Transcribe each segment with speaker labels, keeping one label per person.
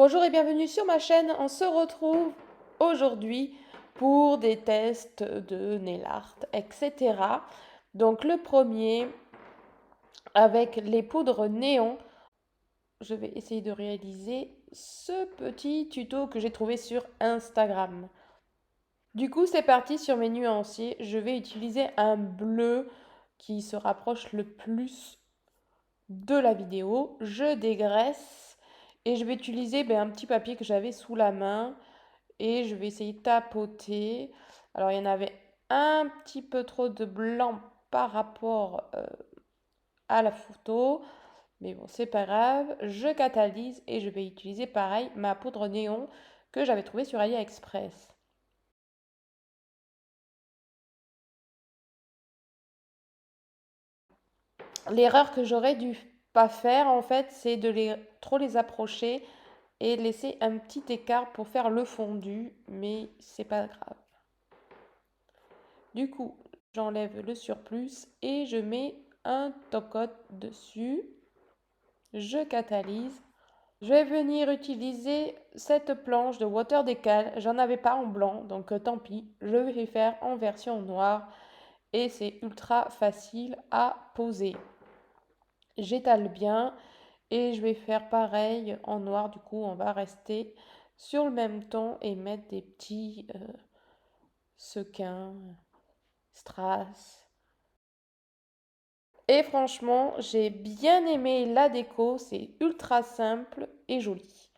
Speaker 1: Bonjour et bienvenue sur ma chaîne. On se retrouve aujourd'hui pour des tests de nail art, etc. Donc le premier avec les poudres néon. Je vais essayer de réaliser ce petit tuto que j'ai trouvé sur Instagram. Du coup, c'est parti sur mes nuanciers. Je vais utiliser un bleu qui se rapproche le plus de la vidéo. Je dégraisse et je vais utiliser un petit papier que j'avais sous la main et je vais essayer de tapoter. Alors, il y en avait un petit peu trop de blanc par rapport à la photo, mais bon, c'est pas grave. Je catalyse et je vais utiliser pareil ma poudre néon que j'avais trouvée sur AliExpress. L'erreur que j'aurais dû pas faire en fait, c'est de trop les approcher et laisser un petit écart pour faire le fondu, mais c'est pas grave. Du coup, j'enlève le surplus et je mets un top coat dessus. Je catalyse. Je vais venir utiliser cette planche de Water Decal. J'en avais pas en blanc, donc tant pis. Je vais faire en version noire et c'est ultra facile à poser. J'étale bien et je vais faire pareil en noir. Du coup, on va rester sur le même ton et mettre des petits sequins, strass. Et franchement, j'ai bien aimé la déco, c'est ultra simple et joli.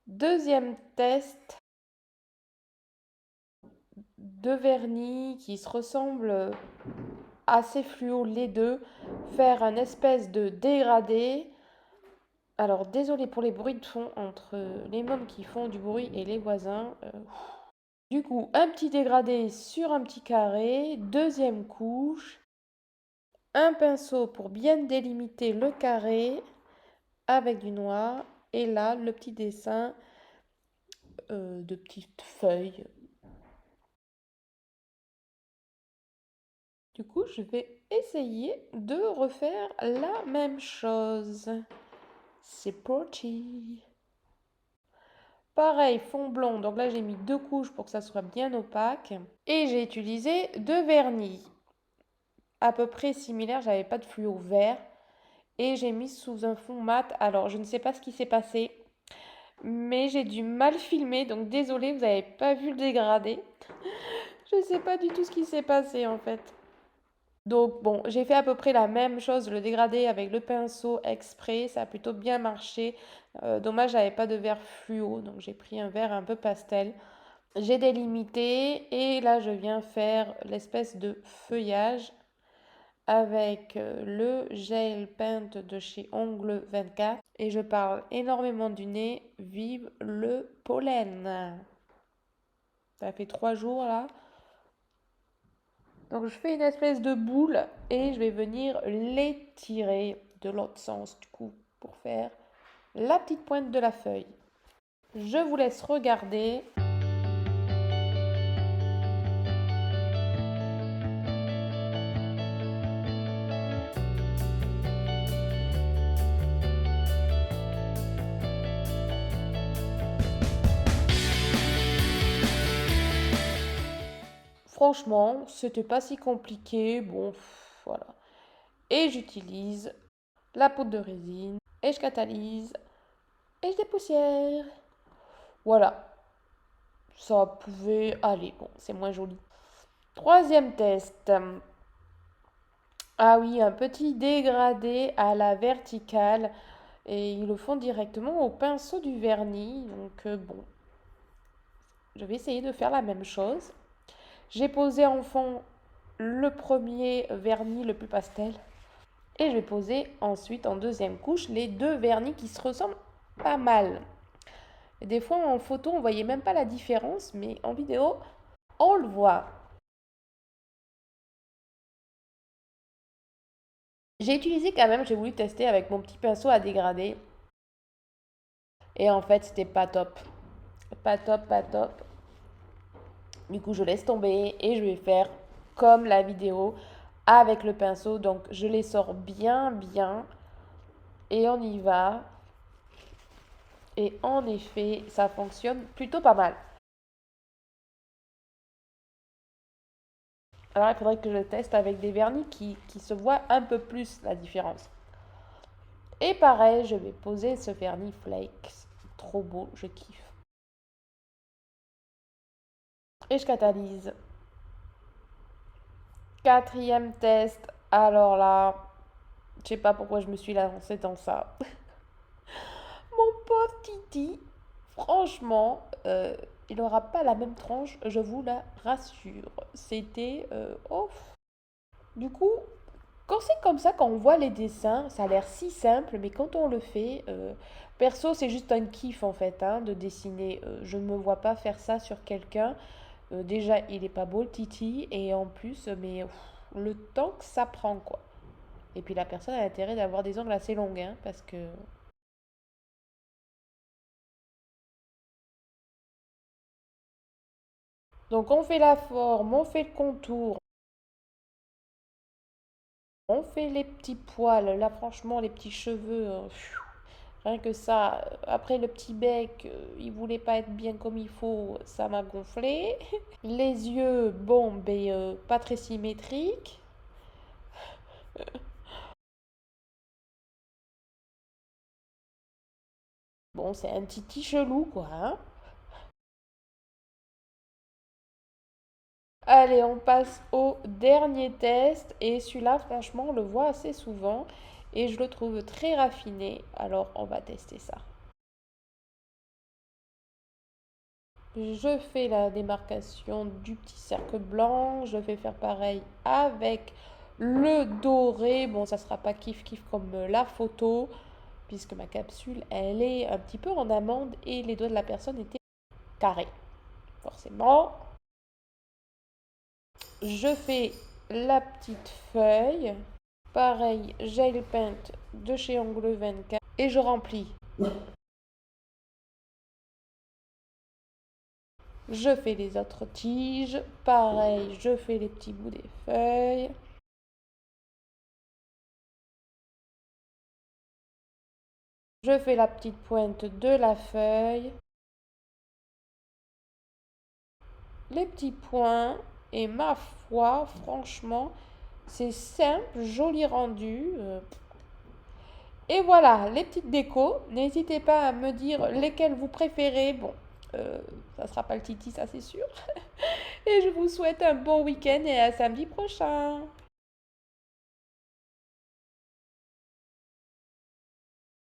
Speaker 1: Deuxième test, deux vernis qui se ressemblent assez fluo les deux, faire un espèce de dégradé. Alors désolé pour les bruits de fond entre les mômes qui font du bruit et les voisins. Du coup, un petit dégradé sur un petit carré, deuxième couche, un pinceau pour bien délimiter le carré avec du noir. Et là, le petit dessin de petites feuilles. Du coup, je vais essayer de refaire la même chose. C'est parti. Pareil, fond blanc. Donc là, j'ai mis deux couches pour que ça soit bien opaque. Et j'ai utilisé deux vernis à peu près similaires. J'avais pas de fluo vert. Et j'ai mis sous un fond mat. Alors, je ne sais pas ce qui s'est passé. Mais j'ai dû mal filmer. Donc, désolé, vous n'avez pas vu le dégradé. Je ne sais pas du tout ce qui s'est passé en fait. Donc bon, j'ai fait à peu près la même chose, le dégradé avec le pinceau exprès, ça a plutôt bien marché. Dommage, j'avais pas de vert fluo, donc j'ai pris un vert un peu pastel. J'ai délimité et là je viens faire l'espèce de feuillage avec le gel peint de chez Ongle 24 et je parle énormément du nez, vive le pollen. Ça fait 3 jours là. Donc je fais une espèce de boule et je vais venir l'étirer de l'autre sens du coup pour faire la petite pointe de la feuille. Je vous laisse regarder. Franchement, c'était pas si compliqué. Bon, voilà. Et j'utilise la poudre de résine et je catalyse et je dépoussière. Voilà. Ça pouvait aller. Bon, c'est moins joli. Troisième test. Ah oui, un petit dégradé à la verticale. Et ils le font directement au pinceau du vernis. Donc bon, je vais essayer de faire la même chose. J'ai posé en fond le premier vernis le plus pastel. Et je vais poser ensuite en deuxième couche les deux vernis qui se ressemblent pas mal. Et des fois en photo on voyait même pas la différence, mais en vidéo on le voit. J'ai utilisé quand même, j'ai voulu tester avec mon petit pinceau à dégrader. Et en fait c'était pas top. Pas top, pas top. Du coup je laisse tomber et je vais faire comme la vidéo avec le pinceau. Donc je les sors bien bien et on y va. Et en effet, ça fonctionne plutôt pas mal. Alors, il faudrait que je teste avec des vernis qui se voient un peu plus la différence. Et pareil, je vais poser ce vernis Flakes. Trop beau, je kiffe. Et je catalyse. Quatrième test. Alors là, je sais pas pourquoi je me suis lancée dans ça. Mon pauvre Titi, franchement, il n'aura pas la même tranche, je vous la rassure. C'était off. Du coup, quand c'est comme ça, quand on voit les dessins, ça a l'air si simple, mais quand on le fait, perso, c'est juste un kiff en fait, hein, de dessiner. Je ne me vois pas faire ça sur quelqu'un. Déjà, il est pas beau le Titi, et en plus, mais le temps que ça prend, quoi. Et puis la personne a intérêt d'avoir des ongles assez longs, hein, parce que... Donc on fait la forme, on fait le contour, on fait les petits poils. Là, franchement, les petits cheveux, rien que ça. Après, le petit bec, il voulait pas être bien comme il faut, ça m'a gonflé. Les yeux, bon, ben, pas très symétriques. Bon, c'est un titi chelou, quoi, hein. Allez, on passe au dernier test. Et celui-là, franchement, on le voit assez souvent. Et je le trouve très raffiné. Alors, on va tester ça. Je fais la démarcation du petit cercle blanc. Je vais faire pareil avec le doré. Bon, ça sera pas kiff kiff comme la photo, puisque ma capsule, elle est un petit peu en amande et les doigts de la personne étaient carrés. Forcément, je fais la petite feuille. Pareil, gel paint de chez Angle 24 et je remplis. Je fais les autres tiges. Pareil, je fais les petits bouts des feuilles. Je fais la petite pointe de la feuille. Les petits points. Et ma foi, franchement, c'est simple, joli rendu. Et voilà, les petites décos. N'hésitez pas à me dire lesquelles vous préférez. Bon, ça sera pas le titi, ça c'est sûr. Et je vous souhaite un bon week-end et à samedi prochain.